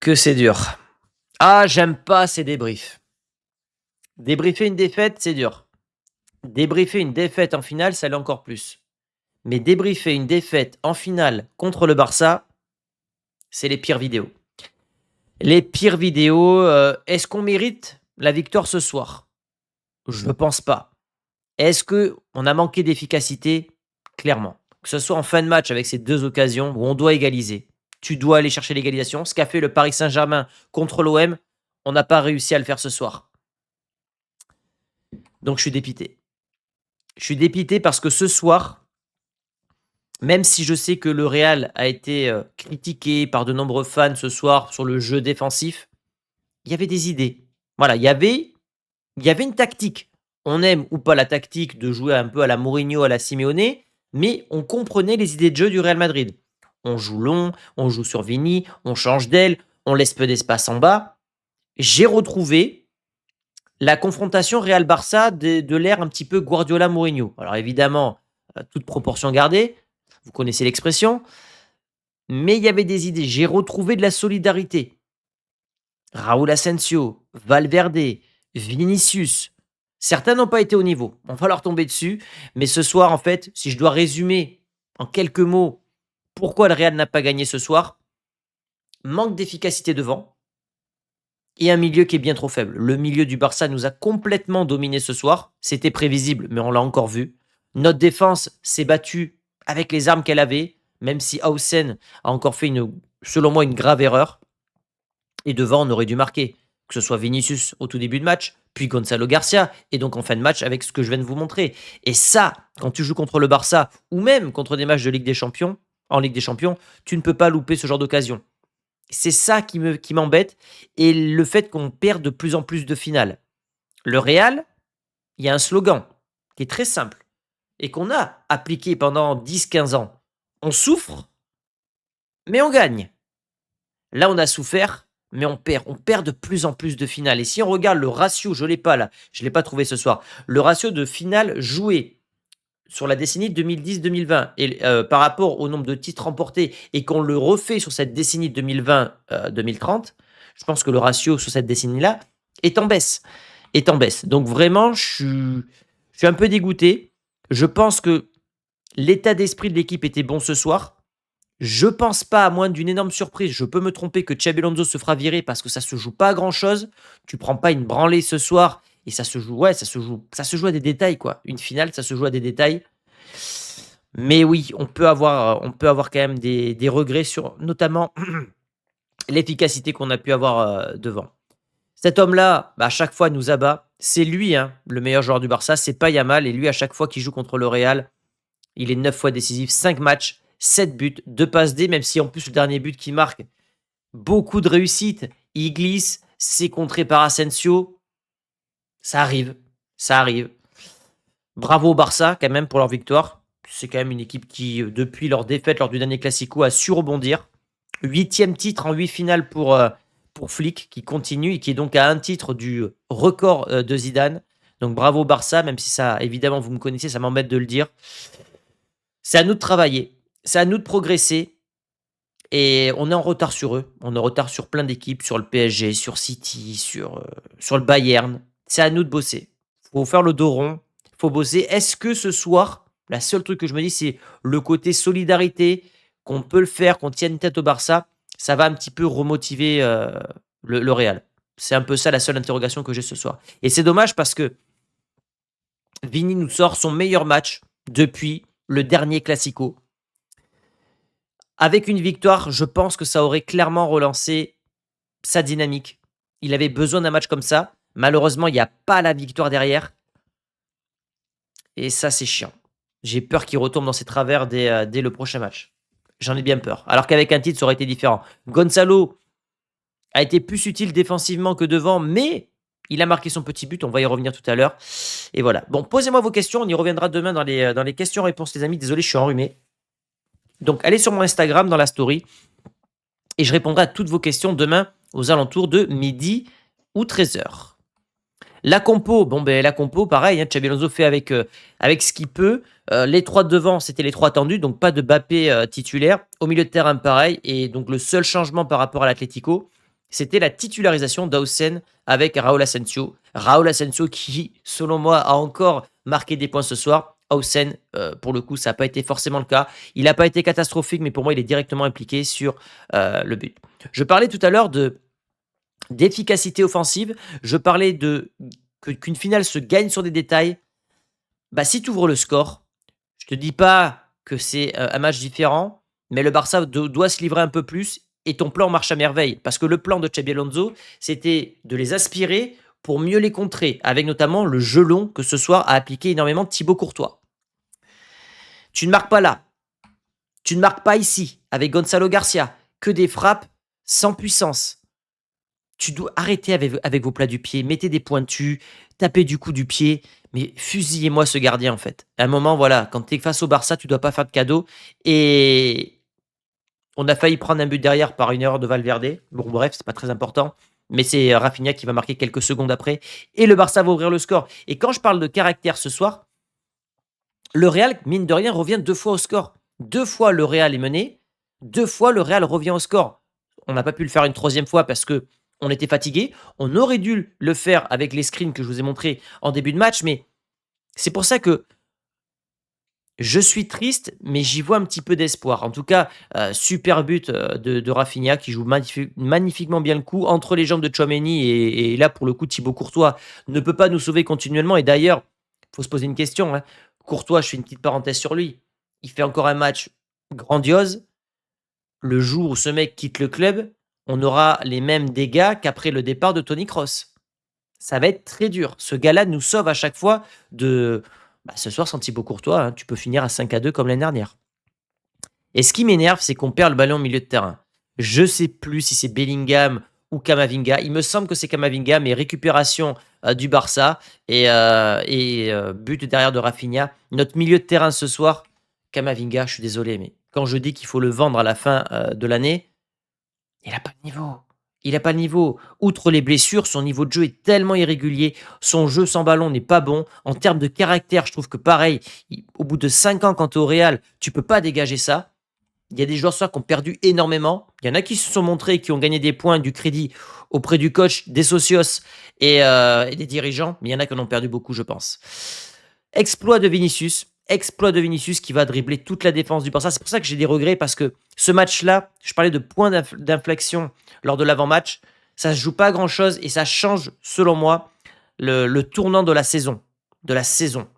que c'est dur. Ah, j'aime pas ces débriefs. Débriefer une défaite, c'est dur. Débriefer une défaite en finale, ça l'est encore plus. Mais débriefer une défaite en finale contre le Barça, c'est les pires vidéos. Les pires vidéos, est-ce qu'on mérite la victoire ce soir? Je ne pense pas. Est-ce qu'on a manqué d'efficacité? Clairement. Que ce soit en fin de match avec ces 2 occasions où on doit égaliser. Tu dois aller chercher l'égalisation. Ce qu'a fait le Paris Saint-Germain contre l'OM, on n'a pas réussi à le faire ce soir. Donc je suis dépité. Je suis dépité parce que ce soir, même si je sais que le Real a été, critiqué par de nombreux fans ce soir sur le jeu défensif, il y avait des idées. Voilà, il y avait une tactique. On aime ou pas la tactique de jouer un peu à la Mourinho, à la Simeone, mais on comprenait les idées de jeu du Real Madrid. On joue long, on joue sur Vini, on change d'aile, on laisse peu d'espace en bas. J'ai retrouvé la confrontation Real-Barça de l'ère un petit peu Guardiola-Mourinho. Alors évidemment, toute proportion gardée, vous connaissez l'expression, mais il y avait des idées. J'ai retrouvé de la solidarité. Raúl Asensio, Valverde, Vinicius. Certains n'ont pas été au niveau. On va leur tomber dessus. Mais ce soir, en fait, si je dois résumer en quelques mots pourquoi le Real n'a pas gagné ce soir, manque d'efficacité devant et un milieu qui est bien trop faible. Le milieu du Barça nous a complètement dominé ce soir. C'était prévisible, mais on l'a encore vu. Notre défense s'est battue avec les armes qu'elle avait, même si Hausen a encore fait, selon moi, une grave erreur. Et devant, on aurait dû marquer. Que ce soit Vinicius au tout début de match, puis Gonzalo Garcia, et donc en fin de match avec ce que je viens de vous montrer. Et ça, quand tu joues contre le Barça, ou même contre des matchs de Ligue des Champions, en Ligue des Champions, tu ne peux pas louper ce genre d'occasion. C'est ça qui m'embête, et le fait qu'on perd de plus en plus de finales. Le Real, il y a un slogan qui est très simple, et qu'on a appliqué pendant 10-15 ans. On souffre, mais on gagne. Là, on a souffert, mais on perd. On perd de plus en plus de finales. Et si on regarde le ratio, je ne l'ai pas là, je ne l'ai pas trouvé ce soir, le ratio de finales jouées sur la décennie 2010-2020 et par rapport au nombre de titres remportés et qu'on le refait sur cette décennie 2020-2030, je pense que le ratio sur cette décennie-là est en baisse. Est en baisse. Donc vraiment, je suis un peu dégoûté. Je pense que l'état d'esprit de l'équipe était bon ce soir. Je pense pas, à moins d'une énorme surprise, je peux me tromper, que Xabi Alonso se fera virer parce que ça se joue pas à grand chose. Tu prends pas une branlée ce soir et ça se joue, ouais, ça se joue à des détails, quoi. Une finale, ça se joue à des détails. Mais oui, on peut avoir quand même des regrets sur notamment l'efficacité qu'on a pu avoir devant. Cet homme-là, à chaque fois, nous abat. C'est lui, hein, le meilleur joueur du Barça. C'est pas Yamal. Et lui, à chaque fois qu'il joue contre le Real, il est 9 fois décisif, 5 matchs, 7 buts, 2 passes D, même si en plus le dernier but qui marque, beaucoup de réussite. Il glisse, c'est contré par Asensio. Ça arrive, ça arrive. Bravo au Barça quand même pour leur victoire. C'est quand même une équipe qui, depuis leur défaite lors du dernier Classico, a su rebondir. 8e titre en 8 finales pour Flick, qui continue et qui est donc à un titre du record de Zidane. Donc bravo au Barça, même si ça, évidemment, vous me connaissez, ça m'embête de le dire. C'est à nous de travailler, c'est à nous de progresser. Et on est en retard sur eux. On est en retard sur plein d'équipes, sur le PSG, sur City, sur le Bayern. C'est à nous de bosser. Il faut faire le dos rond, il faut bosser. Est-ce que ce soir, la seule truc que je me dis, c'est le côté solidarité, qu'on peut le faire, qu'on tienne tête au Barça, ça va un petit peu remotiver le Real. C'est un peu ça la seule interrogation que j'ai ce soir. Et c'est dommage parce que Vini nous sort son meilleur match depuis le dernier Classico. Avec une victoire, je pense que ça aurait clairement relancé sa dynamique. Il avait besoin d'un match comme ça. Malheureusement, il n'y a pas la victoire derrière. Et ça, c'est chiant. J'ai peur qu'il retombe dans ses travers dès le prochain match. J'en ai bien peur. Alors qu'avec un titre, ça aurait été différent. Gonzalo a été plus utile défensivement que devant, mais il a marqué son petit but. On va y revenir tout à l'heure. Et voilà. Bon, posez-moi vos questions. On y reviendra demain dans les questions-réponses, les amis. Désolé, je suis enrhumé. Donc, allez sur mon Instagram dans la story et je répondrai à toutes vos questions demain aux alentours de midi ou 13h. La compo, la compo, pareil, hein, Xabi Alonso fait avec ce qu'il peut. Les 3 de devant, c'était les 3 attendus, donc pas de Mbappé titulaire. Au milieu de terrain, pareil. Et donc, le seul changement par rapport à l'Atlético, c'était la titularisation d'Hausen avec Raúl Asensio. Raúl Asensio qui, selon moi, a encore marqué des points ce soir. Hausen, pour le coup, ça n'a pas été forcément le cas. Il n'a pas été catastrophique, mais pour moi, il est directement impliqué sur le but. Je parlais tout à l'heure d'efficacité offensive. Je parlais qu'une finale se gagne sur des détails. Bah, si tu ouvres le score, je te dis pas que c'est un match différent, mais le Barça doit se livrer un peu plus et ton plan marche à merveille. Parce que le plan de Xabi Alonso, c'était de les aspirer pour mieux les contrer, avec notamment le jeu long que ce soir a appliqué énormément Thibaut Courtois. Tu ne marques pas là, tu ne marques pas ici, avec Gonzalo Garcia, que des frappes sans puissance. Tu dois arrêter avec vos plats du pied, mettez des pointus, tapez du coup du pied, mais fusillez-moi ce gardien en fait. À un moment, voilà, quand tu es face au Barça, tu dois pas faire de cadeaux. Et on a failli prendre un but derrière par une erreur de Valverde. Bon, bref, c'est pas très important. Mais c'est Rafinha qui va marquer quelques secondes après. Et le Barça va ouvrir le score. Et quand je parle de caractère ce soir, le Real, mine de rien, revient 2 fois au score. 2 fois le Real est mené, 2 fois le Real revient au score. On n'a pas pu le faire une troisième fois parce que on était fatigué. On aurait dû le faire avec les screens que je vous ai montrés en début de match, mais c'est pour ça que je suis triste, mais j'y vois un petit peu d'espoir. En tout cas, super but de Rafinha qui joue magnifiquement bien le coup entre les jambes de Tchouaméni et là, pour le coup, Thibaut Courtois ne peut pas nous sauver continuellement. Et d'ailleurs, il faut se poser une question, hein. Courtois, je fais une petite parenthèse sur lui. Il fait encore un match grandiose. Le jour où ce mec quitte le club, on aura les mêmes dégâts qu'après le départ de Tony Kroos. Ça va être très dur. Ce gars-là nous sauve à chaque fois de. Bah, ce soir, sans Thibaut Courtois, hein, tu peux finir à 5-2 comme l'année dernière. Et ce qui m'énerve, c'est qu'on perd le ballon au milieu de terrain. Je sais plus si c'est Bellingham ou Camavinga. Il me semble que c'est Camavinga, mais récupération du Barça et but derrière de Rafinha. Notre milieu de terrain ce soir, Camavinga, je suis désolé, mais quand je dis qu'il faut le vendre à la fin de l'année, il a pas le niveau. Il a pas le niveau. Outre les blessures, son niveau de jeu est tellement irrégulier. Son jeu sans ballon n'est pas bon. En termes de caractère, je trouve que pareil, au bout de 5 ans, quand tu es au Real, tu peux pas dégager ça. Il y a des joueurs ce soir qui ont perdu énormément. Il y en a qui se sont montrés, qui ont gagné des points, du crédit auprès du coach, des socios et des dirigeants. Mais il y en a qui en ont perdu beaucoup, je pense. Exploit de Vinicius. Exploit de Vinicius qui va dribbler toute la défense du Barça. C'est pour ça que j'ai des regrets parce que ce match-là, je parlais de points d'inflexion lors de l'avant-match. Ça ne se joue pas à grand-chose et ça change, selon moi, le tournant de la saison. De la saison.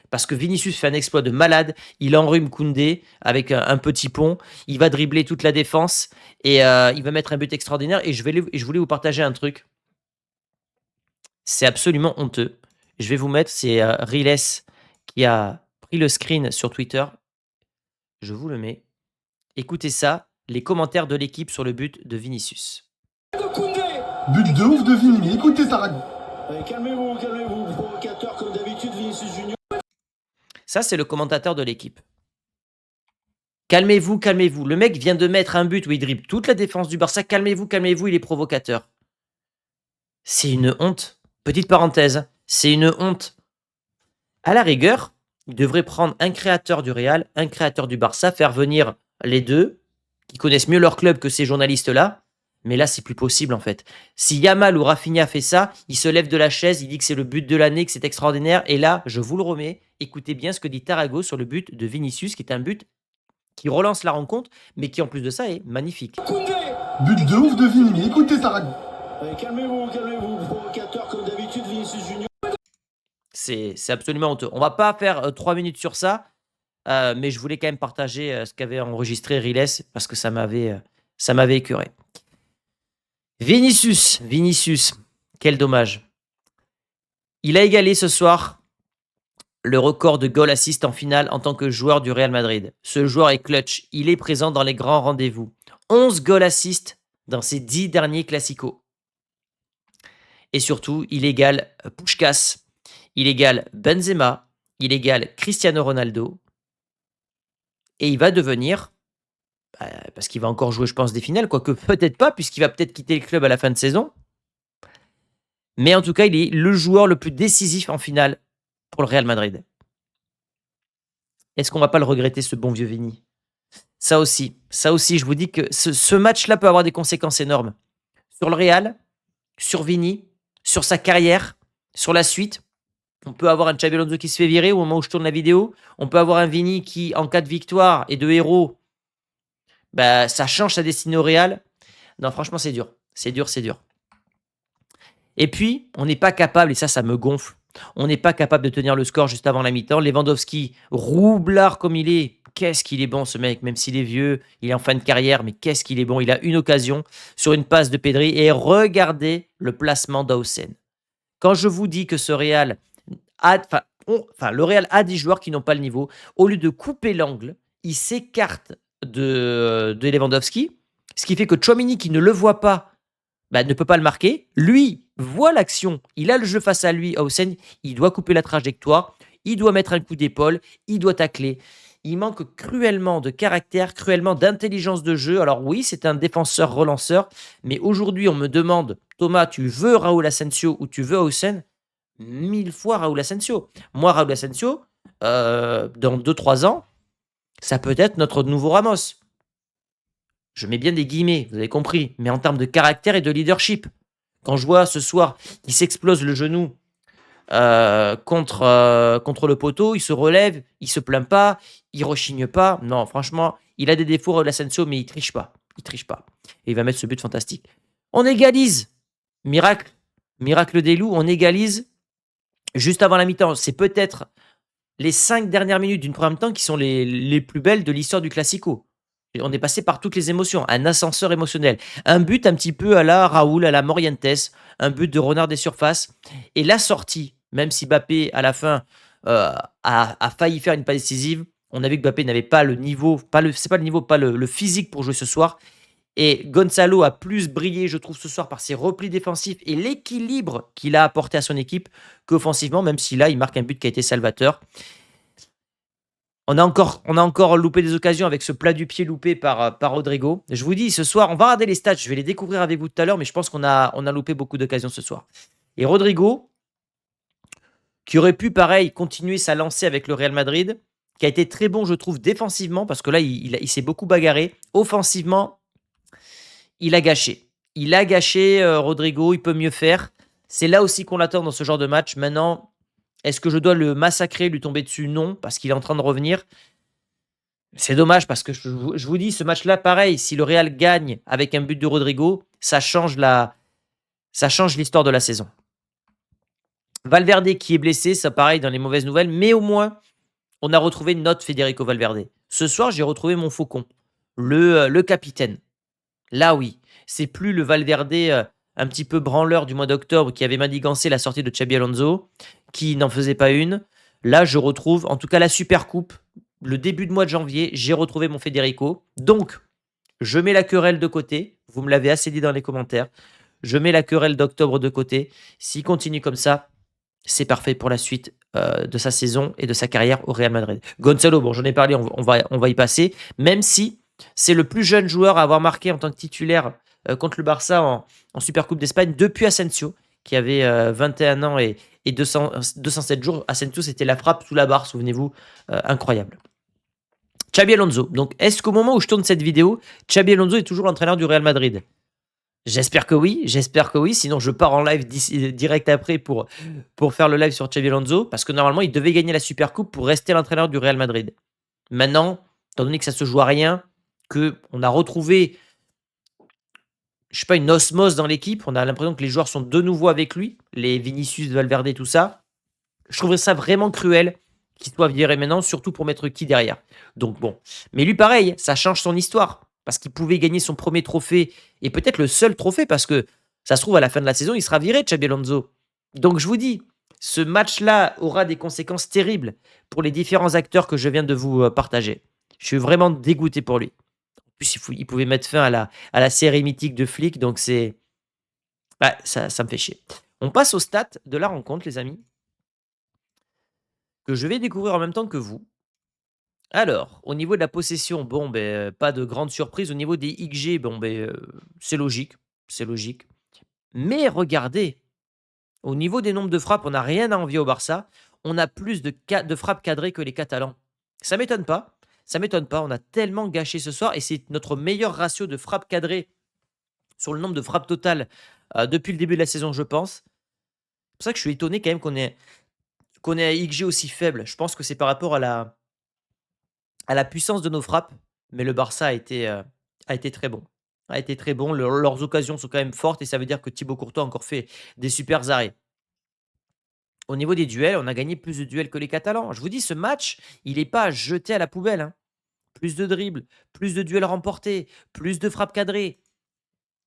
Parce que Vinicius fait un exploit de malade. Il enrhume Koundé avec un petit pont. Il va dribbler toute la défense et il va mettre un but extraordinaire. Et je voulais vous partager un truc. C'est absolument honteux. Je vais vous mettre, c'est Riles qui a pris le screen sur Twitter. Je vous le mets. Écoutez ça, les commentaires de l'équipe sur le but de Vinicius. But de ouf de Vini, écoutez ça. Calmez-vous, provocateur comme d'habitude, Vinicius Junior. Ça, c'est le commentateur de l'équipe. Calmez-vous, calmez-vous. Le mec vient de mettre un but où il dribble toute la défense du Barça. Calmez-vous, calmez-vous, il est provocateur. C'est une honte. Petite parenthèse, c'est une honte. À la rigueur, il devrait prendre un créateur du Real, un créateur du Barça, faire venir les deux, qui connaissent mieux leur club que ces journalistes-là. Mais là, c'est plus possible en fait. Si Yamal ou Rafinha fait ça, il se lève de la chaise, il dit que c'est le but de l'année, que c'est extraordinaire. Et là, je vous le remets, écoutez bien ce que dit Tarago sur le but de Vinicius, qui est un but qui relance la rencontre, mais qui en plus de ça est magnifique. But de ouf de Vini, écoutez ça. Calmez-vous, provocateur comme d'habitude, Vinicius Junior. C'est absolument honteux. On va pas faire 3 minutes sur ça, mais je voulais quand même partager ce qu'avait enregistré Riles parce que ça m'avait écœuré. Vinicius, quel dommage. Il a égalé ce soir le record de goal assist en finale en tant que joueur du Real Madrid. Ce joueur est clutch, il est présent dans les grands rendez-vous. 11 goal assist dans ses 10 derniers classicos. Et surtout, il égale Puskás, il égale Benzema, il égale Cristiano Ronaldo. Et il va devenir, parce qu'il va encore jouer, je pense, des finales, quoique peut-être pas, puisqu'il va peut-être quitter le club à la fin de saison. Mais en tout cas, il est le joueur le plus décisif en finale pour le Real Madrid. Est-ce qu'on va pas le regretter, ce bon vieux Vini? Ça aussi, je vous dis que ce match-là peut avoir des conséquences énormes sur le Real, sur Vini, sur sa carrière, sur la suite. On peut avoir un Xabi Alonso qui se fait virer au moment où je tourne la vidéo. On peut avoir un Vini qui, en cas de victoire et de héros, bah, ça change sa destinée au Real. Non, franchement, c'est dur. C'est dur, c'est dur. Et puis, on n'est pas capable, et ça me gonfle, on n'est pas capable de tenir le score juste avant la mi-temps. Lewandowski, roublard comme il est, qu'est-ce qu'il est bon ce mec, même s'il est vieux, il est en fin de carrière, mais qu'est-ce qu'il est bon. Il a une occasion sur une passe de Pedri et regardez le placement d'Hausen. Quand je vous dis que ce Real le Real a des joueurs qui n'ont pas le niveau, au lieu de couper l'angle, il s'écarte de Lewandowski, ce qui fait que Tchouaméni qui ne le voit pas, bah, ne peut pas le marquer. Lui voit l'action, il a le jeu face à lui, Hausen, il doit couper la trajectoire, il doit mettre un coup d'épaule, il doit tacler. Il manque cruellement de caractère, cruellement d'intelligence de jeu. Alors oui, c'est un défenseur relanceur, mais aujourd'hui on me demande, Thomas, tu veux Raúl Asensio ou tu veux Hausen? 1000 fois Raúl Asensio. Moi, Raúl Asensio, dans 2-3 ans, ça peut être notre nouveau Ramos. Je mets bien des guillemets, vous avez compris, mais en termes de caractère et de leadership. Quand je vois ce soir qu'il s'explose le genou contre le poteau, il se relève, il se plaint pas, il rechigne pas. Non, franchement, il a des défauts, Raúl Asensio, mais il triche pas. Il triche pas. Et il va mettre ce but fantastique. On égalise. Miracle. Miracle des loups, on égalise juste avant la mi-temps. C'est peut-être les 5 dernières minutes d'une première mi-temps qui sont les plus belles de l'histoire du Classico. On est passé par toutes les émotions, un ascenseur émotionnel. Un but un petit peu à la Raoul, à la Morientes, un but de renard des surfaces. Et la sortie, même si Mbappé, à la fin, a failli faire une passe décisive, on a vu que Mbappé n'avait pas le niveau, pas le physique pour jouer ce soir. Et Gonzalo a plus brillé, je trouve, ce soir par ses replis défensifs et l'équilibre qu'il a apporté à son équipe qu'offensivement, même si là, il marque un but qui a été salvateur. On a encore loupé des occasions avec ce plat du pied loupé par Rodrigo. Je vous dis, ce soir, on va regarder les stats, je vais les découvrir avec vous tout à l'heure, mais je pense qu'on a loupé beaucoup d'occasions ce soir. Et Rodrigo, qui aurait pu, pareil, continuer sa lancée avec le Real Madrid, qui a été très bon, je trouve, défensivement, parce que là, il s'est beaucoup bagarré. Offensivement, il a gâché. Il a gâché Rodrigo, il peut mieux faire. C'est là aussi qu'on l'attend dans ce genre de match. Maintenant, est-ce que je dois le massacrer, lui tomber dessus? Non, parce qu'il est en train de revenir. C'est dommage parce que je vous dis, ce match-là, pareil, si le Real gagne avec un but de Rodrigo, ça change l'histoire de la saison. Valverde qui est blessé, ça pareil dans les mauvaises nouvelles, mais au moins, on a retrouvé notre Federico Valverde. Ce soir, j'ai retrouvé mon faucon, le capitaine. Là, oui, c'est plus le Valverde un petit peu branleur du mois d'octobre qui avait manigancé la sortie de Xabi Alonso, qui n'en faisait pas une. Là, je retrouve, en tout cas la Super Coupe, le début de mois de janvier, j'ai retrouvé mon Federico. Donc, je mets la querelle de côté. Vous me l'avez assez dit dans les commentaires. Je mets la querelle d'octobre de côté. S'il continue comme ça, c'est parfait pour la suite de sa saison et de sa carrière au Real Madrid. Gonzalo, bon, j'en ai parlé, on va y passer. Même si c'est le plus jeune joueur à avoir marqué en tant que titulaire contre le Barça en Supercoupe d'Espagne depuis Asensio, qui avait 21 ans et 207 jours. Asensio, c'était la frappe sous la barre, souvenez-vous, incroyable. Xabi Alonso. Donc, est-ce qu'au moment où je tourne cette vidéo, Xabi Alonso est toujours l'entraîneur du Real Madrid? J'espère que oui, sinon je pars en live direct après pour faire le live sur Xabi Alonso, parce que normalement, il devait gagner la Supercoupe pour rester l'entraîneur du Real Madrid. Maintenant, étant donné que ça se joue à rien, qu'on a retrouvé, je sais pas, une osmose dans l'équipe, on a l'impression que les joueurs sont de nouveau avec lui, les Vinicius, Valverde, tout ça, je trouverais ça vraiment cruel qu'il soit viré maintenant, surtout pour mettre qui derrière. Donc bon, mais lui pareil, ça change son histoire, parce qu'il pouvait gagner son premier trophée, et peut-être le seul trophée, parce que ça se trouve à la fin de la saison, il sera viré, Xabi Alonso. Donc je vous dis, ce match-là aura des conséquences terribles pour les différents acteurs que je viens de vous partager. Je suis vraiment dégoûté pour lui. En plus, il pouvait mettre fin à la série mythique de Flick, donc c'est... Bah, ça me fait chier. On passe aux stats de la rencontre, les amis, que je vais découvrir en même temps que vous. Alors, au niveau de la possession, bon, ben, pas de grande surprise. Au niveau des XG, bon, ben, c'est logique, c'est logique. Mais regardez, au niveau des nombres de frappes, on n'a rien à envier au Barça. On a plus de frappes cadrées que les Catalans. Ça m'étonne pas. Ça m'étonne pas. On a tellement gâché ce soir et c'est notre meilleur ratio de frappes cadrées sur le nombre de frappes totales depuis le début de la saison, je pense. C'est pour ça que je suis étonné quand même qu'on ait un XG aussi faible. Je pense que c'est par rapport à la puissance de nos frappes, mais le Barça a été très bon. A été très bon. Leurs occasions sont quand même fortes et ça veut dire que Thibaut Courtois a encore fait des super arrêts. Au niveau des duels, on a gagné plus de duels que les Catalans. Je vous dis, ce match, il n'est pas jeté à la poubelle, hein. Plus de dribbles, plus de duels remportés, plus de frappes cadrées.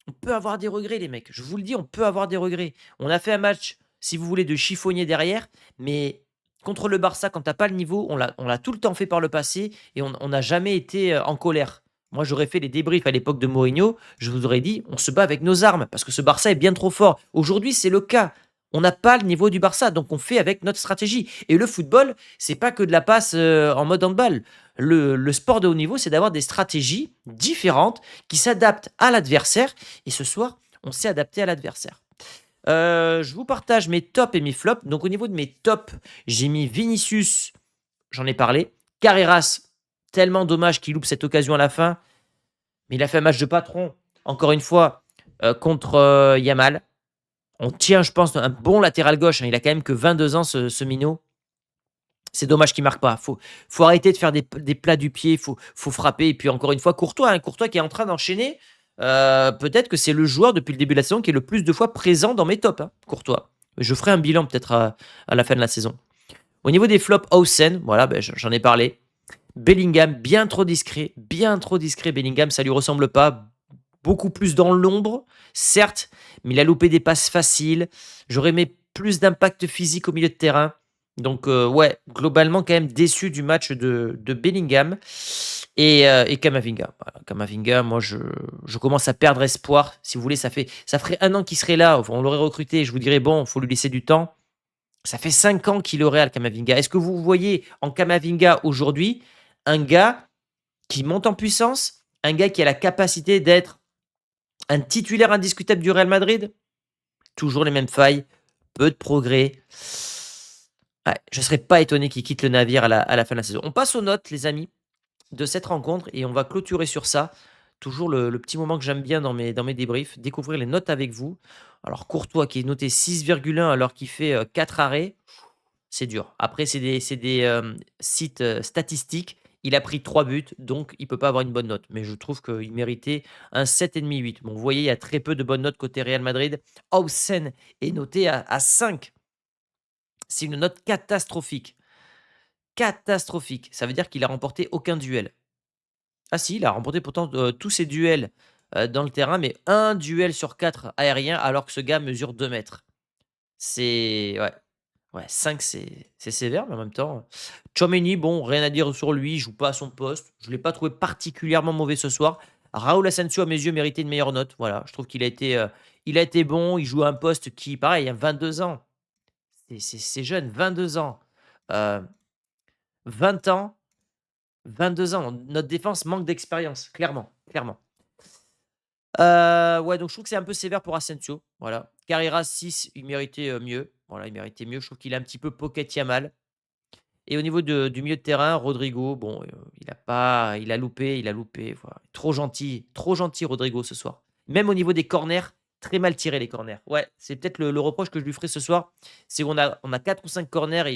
On peut avoir des regrets, les mecs. Je vous le dis, on peut avoir des regrets. On a fait un match, si vous voulez, de chiffonnier derrière, mais contre le Barça, quand tu pas le niveau, on l'a tout le temps fait par le passé et on n'a jamais été en colère. Moi, j'aurais fait les débriefs à l'époque de Mourinho. Je vous aurais dit, on se bat avec nos armes parce que ce Barça est bien trop fort. Aujourd'hui, c'est le cas. On n'a pas le niveau du Barça, donc on fait avec notre stratégie. Et le football, c'est pas que de la passe en mode handball. Le sport de haut niveau, c'est d'avoir des stratégies différentes qui s'adaptent à l'adversaire. Et ce soir, on s'est adapté à l'adversaire. Je vous partage mes tops et mes flops. Donc au niveau de mes tops, j'ai mis Vinicius, j'en ai parlé. Carreras, tellement dommage qu'il loupe cette occasion à la fin. Mais il a fait un match de patron, encore une fois, contre Yamal. On tient, je pense, un bon latéral gauche, hein. Il a quand même que 22 ans, ce minot. C'est dommage qu'il marque pas. Faut arrêter de faire des plats du pied. Faut frapper. Et puis encore une fois, Courtois, hein, Courtois qui est en train d'enchaîner. Peut-être que c'est le joueur depuis le début de la saison qui est le plus de fois présent dans mes tops, hein, Courtois. Je ferai un bilan peut-être à la fin de la saison. Au niveau des flops, Hausen, voilà, ben, j'en ai parlé. Bellingham, bien trop discret. Bien trop discret, Bellingham. Ça lui ressemble pas. Beaucoup plus dans l'ombre, certes, mais il a loupé des passes faciles. J'aurais aimé plus d'impact physique au milieu de terrain. Donc, ouais, globalement, quand même déçu du match de Bellingham et Camavinga. Voilà, Camavinga, moi, je commence à perdre espoir. Si vous voulez, ça ferait 1 an qu'il serait là. On l'aurait recruté. Je vous dirais, bon, il faut lui laisser du temps. Ça fait 5 ans qu'il est au Real, Camavinga. Est-ce que vous voyez en Camavinga aujourd'hui un gars qui monte en puissance, un gars qui a la capacité d'être un titulaire indiscutable du Real Madrid? Toujours les mêmes failles, peu de progrès. Ouais, je ne serais pas étonné qu'il quitte le navire à la fin de la saison. On passe aux notes, les amis, de cette rencontre et on va clôturer sur ça. Toujours le petit moment que j'aime bien dans mes débriefs, découvrir les notes avec vous. Alors Courtois qui est noté 6,1 alors qu'il fait 4 arrêts, c'est dur. Après, c'est des sites statistiques. Il a pris 3 buts, donc il ne peut pas avoir une bonne note. Mais je trouve qu'il méritait un 7,5-8. Bon, vous voyez, il y a très peu de bonnes notes côté Real Madrid. Hausen est noté à 5. C'est une note catastrophique. Catastrophique. Ça veut dire qu'il a remporté aucun duel. Ah si, il a remporté pourtant tous ses duels dans le terrain, mais un duel sur 4 aérien, alors que ce gars mesure 2 mètres. C'est... Ouais. Ouais, 5 c'est sévère, mais en même temps, Tchouaméni, bon, rien à dire sur lui, il joue pas à son poste. Je ne l'ai pas trouvé particulièrement mauvais ce soir. Raúl Asensio, à mes yeux, méritait une meilleure note. Voilà, je trouve qu'il a été bon. Il joue à un poste qui, pareil, il a 22 ans. C'est jeune, 22 ans. Euh, 20 ans, 22 ans. Notre défense manque d'expérience, clairement, clairement. Ouais, donc je trouve que c'est un peu sévère pour Asensio. Voilà. Carrera 6, il méritait mieux. Voilà, il méritait mieux. Je trouve qu'il a un petit peu pocket Yamal. Et au niveau du milieu de terrain, Rodrigo, bon, il a loupé. Voilà. Trop gentil Rodrigo ce soir. Même au niveau des corners, très mal tiré les corners. Ouais, c'est peut-être le reproche que je lui ferai ce soir, c'est qu'on a 4 ou 5 corners et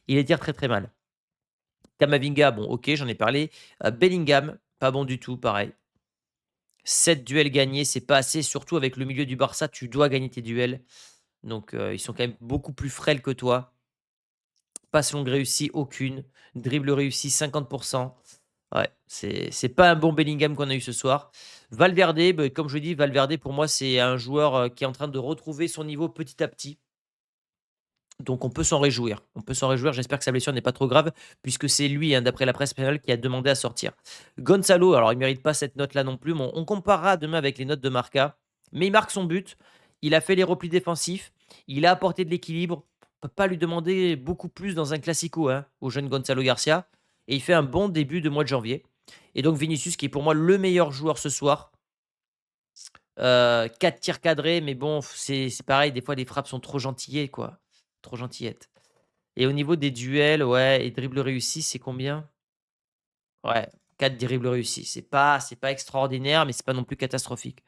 il les tire très très mal. Camavinga, bon, ok, j'en ai parlé. Bellingham, pas bon du tout, pareil. 7 duels gagnés, c'est pas assez, surtout avec le milieu du Barça, tu dois gagner tes duels. Donc ils sont quand même beaucoup plus frêles que toi. Passe longue réussie, aucune. Dribble réussi, 50%. Ouais, c'est pas un bon Bellingham qu'on a eu ce soir. Valverde, bah, comme je dis, Valverde, pour moi, c'est un joueur qui est en train de retrouver son niveau petit à petit. Donc on peut s'en réjouir. On peut s'en réjouir. J'espère que sa blessure n'est pas trop grave, puisque c'est lui, hein, d'après la presse espagnole, qui a demandé à sortir. Gonzalo, alors il ne mérite pas cette note-là non plus. Bon, on comparera demain avec les notes de Marca. Mais il marque son but. Il a fait les replis défensifs. Il a apporté de l'équilibre. On ne peut pas lui demander beaucoup plus dans un classico, hein, au jeune Gonzalo Garcia. Et il fait un bon début de mois de janvier. Et donc Vinicius, qui est pour moi le meilleur joueur ce soir. 4 tirs cadrés, mais bon, c'est pareil. Des fois, les frappes sont trop gentillées, quoi. Trop gentillettes. Et au niveau des duels, ouais, et dribbles réussis, c'est combien? Ouais, 4 dribbles réussis. C'est pas extraordinaire, mais c'est pas non plus catastrophique.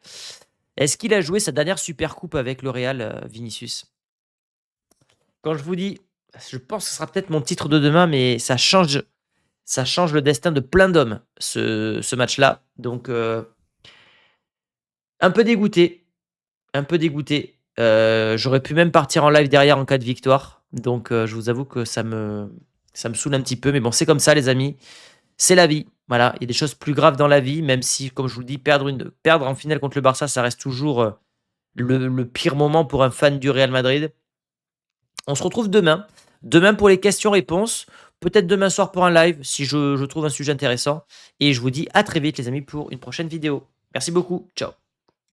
Est-ce qu'il a joué sa dernière super coupe avec le Real, Vinicius? Quand je vous dis, je pense que ce sera peut-être mon titre de demain, mais ça change le destin de plein d'hommes, ce match-là. Donc, un peu dégoûté, un peu dégoûté. J'aurais pu même partir en live derrière en cas de victoire. Donc, je vous avoue que ça me saoule un petit peu. Mais bon, c'est comme ça, les amis. C'est la vie. Voilà, il y a des choses plus graves dans la vie, même si, comme je vous le dis, perdre en finale contre le Barça, ça reste toujours le pire moment pour un fan du Real Madrid. On se retrouve demain. Demain pour les questions-réponses. Peut-être demain soir pour un live si je trouve un sujet intéressant. Et je vous dis à très vite, les amis, pour une prochaine vidéo. Merci beaucoup. Ciao.